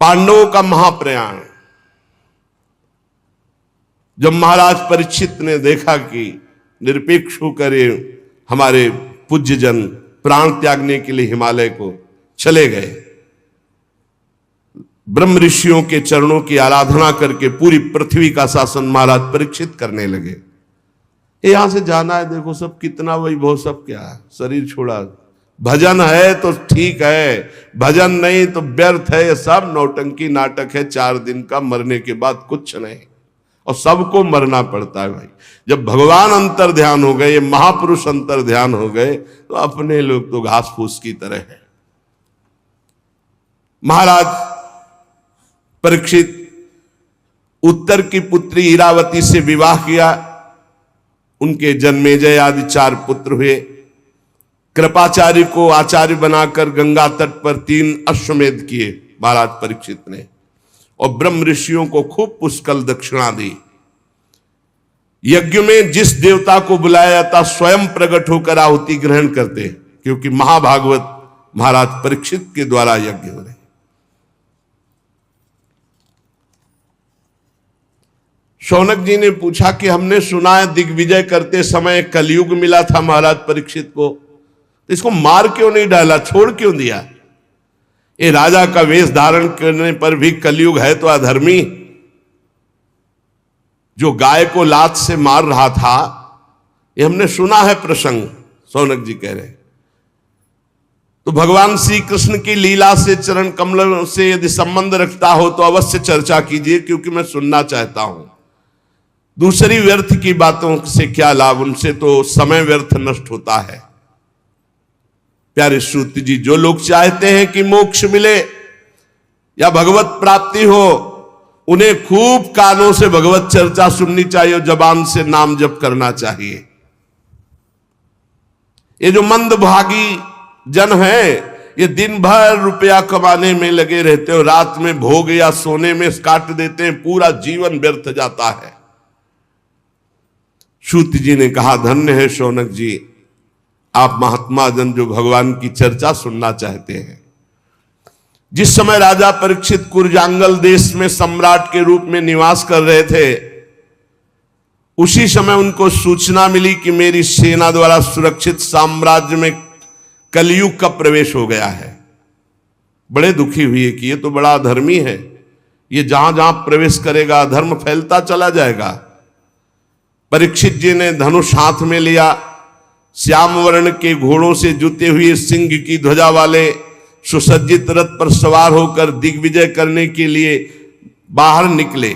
पांडवों का महाप्रयाण। जब महाराज परीक्षित ने देखा कि निरपेक्ष होकर हमारे पूज्य जन प्राण त्यागने के लिए हिमालय को चले गए, ब्रह्म ऋषियों के चरणों की आराधना करके पूरी पृथ्वी का शासन महाराज परीक्षित करने लगे। यहां से जाना है, देखो सब कितना वैभव, सब क्या है, शरीर छोड़ा, भजन है तो ठीक है, भजन नहीं तो व्यर्थ है, ये सब नौटंकी नाटक है, 4 दिन का, मरने के बाद कुछ नहीं, और सबको मरना पड़ता है भाई। जब भगवान अंतर ध्यान हो गए, ये महापुरुष अंतर ध्यान हो गए, तो अपने लोग तो घास फूस की तरह है। महाराज परीक्षित उत्तर की पुत्री इरावती से विवाह किया, उनके जन्मेजय आदि 4 पुत्र हुए। कृपाचार्य को आचार्य बनाकर गंगा तट पर 3 अश्वमेध किए महाराज परीक्षित ने, और ब्रह्म ऋषियों को खूब पुष्कल दक्षिणा दी। यज्ञ में जिस देवता को बुलाया जाता स्वयं प्रकट होकर आहुति ग्रहण करते, क्योंकि महाभागवत महाराज परीक्षित के द्वारा यज्ञ हो रहे। शौनक जी ने पूछा कि हमने सुना है दिग्विजय करते समय कलयुग मिला था महाराज परीक्षित को, तो इसको मार क्यों नहीं डाला, छोड़ क्यों दिया? ये राजा का वेश धारण करने पर भी कलयुग है तो अधर्मी। जो गाय को लात से मार रहा था, ये हमने सुना है प्रसंग, शौनक जी कह रहे। तो भगवान श्री कृष्ण की लीला से, चरण कमल से यदि संबंध रखता हो तो अवश्य चर्चा कीजिए, क्योंकि मैं सुनना चाहता हूं। दूसरी व्यर्थ की बातों से क्या लाभ, उनसे तो समय व्यर्थ नष्ट होता है। प्यारे श्रुति जी, जो लोग चाहते हैं कि मोक्ष मिले या भगवत प्राप्ति हो, उन्हें खूब कानों से भगवत चर्चा सुननी चाहिए और जबान से नाम जप करना चाहिए। ये जो मंदभागी जन है, ये दिन भर रुपया कमाने में लगे रहते हो, रात में भोग या सोने में काट देते हैं, पूरा जीवन व्यर्थ जाता है। सूत जी ने कहा, धन्य है शौनक जी, आप महात्मा जन जो भगवान की चर्चा सुनना चाहते हैं। जिस समय राजा परीक्षित कुरजांगल देश में सम्राट के रूप में निवास कर रहे थे, उसी समय उनको सूचना मिली कि मेरी सेना द्वारा सुरक्षित साम्राज्य में कलयुग का प्रवेश हो गया है। बड़े दुखी हुए कि ये तो बड़ा अधर्मी है, ये जहां जहां प्रवेश करेगा धर्म फैलता चला जाएगा। परीक्षित जी ने धनुष हाथ में लिया, श्याम वर्ण के घोड़ों से जुते हुए सिंह की ध्वजा वाले सुसज्जित रथ पर सवार होकर दिग्विजय करने के लिए बाहर निकले।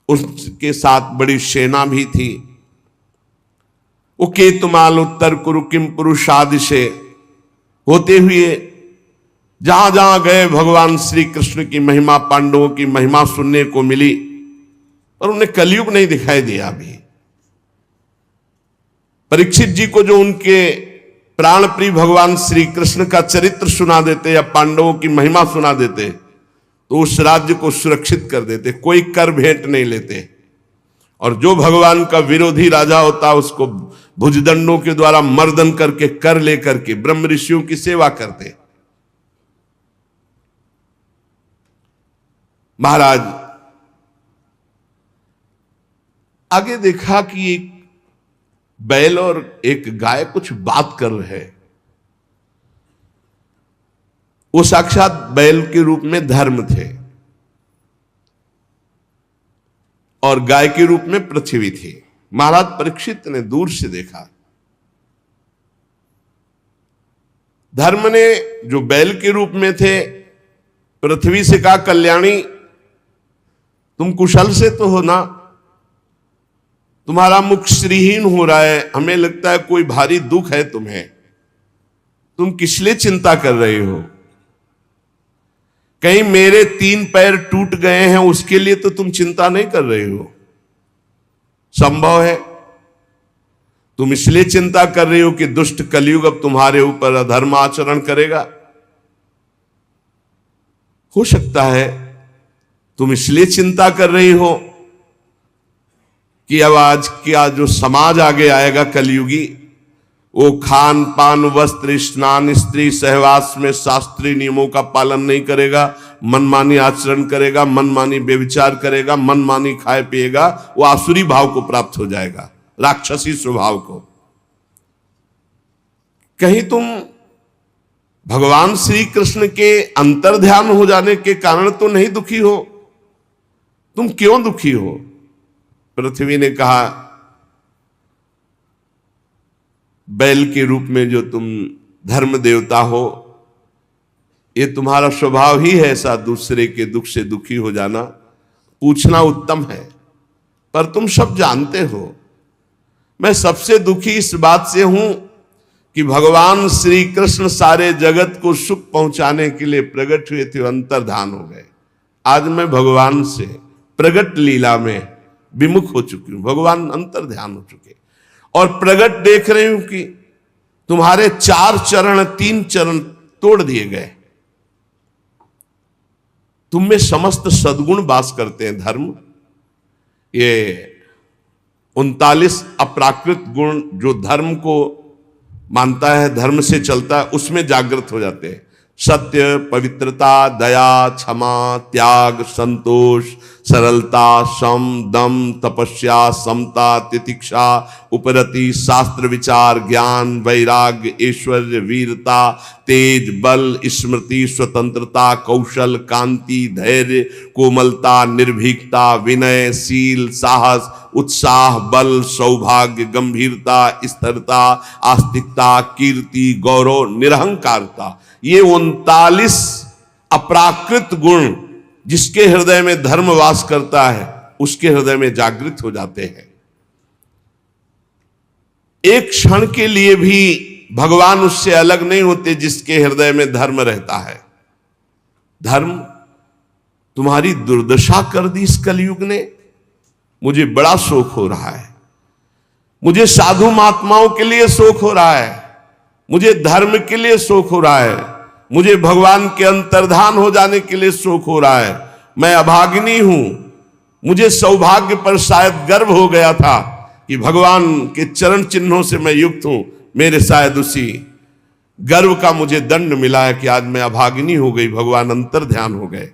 उसके साथ बड़ी सेना भी थी। वो केतुमाल उत्तर कुरु किम पुरुषादि से होते हुए जहां जहां गए, भगवान श्री कृष्ण की महिमा, पांडवों की महिमा सुनने को मिली, और उन्हें कलयुग नहीं दिखाई दिया। अभी परीक्षित जी को जो उनके प्राण प्रिय भगवान श्री कृष्ण का चरित्र सुना देते या पांडवों की महिमा सुना देते, तो उस राज्य को सुरक्षित कर देते, कोई कर भेंट नहीं लेते। और जो भगवान का विरोधी राजा होता, उसको भुजदंडों के द्वारा मर्दन करके, कर लेकर के ब्रह्म ऋषियों की सेवा करते। महाराज आगे देखा कि एक बैल और एक गाय कुछ बात कर रहे हैं। वो साक्षात बैल के रूप में धर्म थे और गाय के रूप में पृथ्वी थी। महाराज परीक्षित ने दूर से देखा, धर्म ने जो बैल के रूप में थे पृथ्वी से कहा, कल्याणी तुम कुशल से तो हो ना, तुम्हारा मुख श्रीहीन हो रहा है, हमें लगता है कोई भारी दुख है तुम्हें, तुम किस लिए चिंता कर रहे हो? कहीं मेरे 3 पैर टूट गए हैं उसके लिए तो तुम चिंता नहीं कर रहे हो? संभव है तुम इसलिए चिंता कर रही हो कि दुष्ट कलयुग अब तुम्हारे ऊपर अधर्म आचरण करेगा। हो सकता है तुम इसलिए चिंता कर रही हो कि अब आज क्या जो समाज आगे आएगा कलयुगी, वो खान पान वस्त्र स्नान स्त्री सहवास में शास्त्रीय नियमों का पालन नहीं करेगा, मनमानी आचरण करेगा, मनमानी व्यभिचार करेगा, मनमानी खाए पिएगा, वो आसुरी भाव को प्राप्त हो जाएगा, राक्षसी स्वभाव को। कहीं तुम भगवान श्री कृष्ण के अंतर्ध्यान हो जाने के कारण तो नहीं दुखी हो? तुम क्यों दुखी हो? पृथ्वी ने कहा, बैल के रूप में जो तुम धर्म देवता हो, ये तुम्हारा स्वभाव ही है ऐसा, दूसरे के दुख से दुखी हो जाना। पूछना उत्तम है, पर तुम सब जानते हो मैं सबसे दुखी इस बात से हूं कि भगवान श्री कृष्ण सारे जगत को सुख पहुंचाने के लिए प्रकट हुए थे, अंतर्धान हो गए। आज मैं भगवान से प्रकट लीला में विमुख हो चुकी हूं, भगवान अंतर्ध्यान हो चुके, और प्रकट देख रही हूं कि तुम्हारे 4 चरण 3 चरण तोड़ दिए गए। तुम में समस्त सद्गुण वास करते हैं। धर्म, ये 39 अप्राकृत गुण जो धर्म को मानता है, धर्म से चलता है, उसमें जागृत हो जाते हैं। सत्य, पवित्रता, दया, क्षमा, त्याग, संतोष, सरलता, सम, दम, तपस्या, समता, तितिक्षा, उपरति, शास्त्र विचार, ज्ञान, वैराग्य, ऐश्वर्य, वीरता, तेज, बल, स्मृति, स्वतंत्रता, कौशल, कांति, धैर्य, कोमलता, निर्भीकता, विनय, शील, साहस, उत्साह, बल, सौभाग्य, गंभीरता, स्थिरता, आस्तिकता, कीर्ति, गौरव, निरहंकारता, ये 39 अप्राकृत गुण जिसके हृदय में धर्म वास करता है, उसके हृदय में जागृत हो जाते हैं। एक क्षण के लिए भी भगवान उससे अलग नहीं होते जिसके हृदय में धर्म रहता है। धर्म तुम्हारी दुर्दशा कर दी इस कलयुग ने। मुझे बड़ा शोक हो रहा है, मुझे साधु महात्माओं के लिए शोक हो रहा है, मुझे धर्म के लिए शोक हो रहा है, मुझे भगवान के अंतर्धान हो जाने के लिए शोक हो रहा है। मैं अभागिनी हूं। मुझे सौभाग्य पर शायद गर्व हो गया था कि भगवान के चरण चिन्हों से मैं युक्त हूं। मेरे शायद उसी गर्व का मुझे दंड मिला है कि आज मैं अभागिनी हो गई, भगवान अंतर्ध्यान हो गए।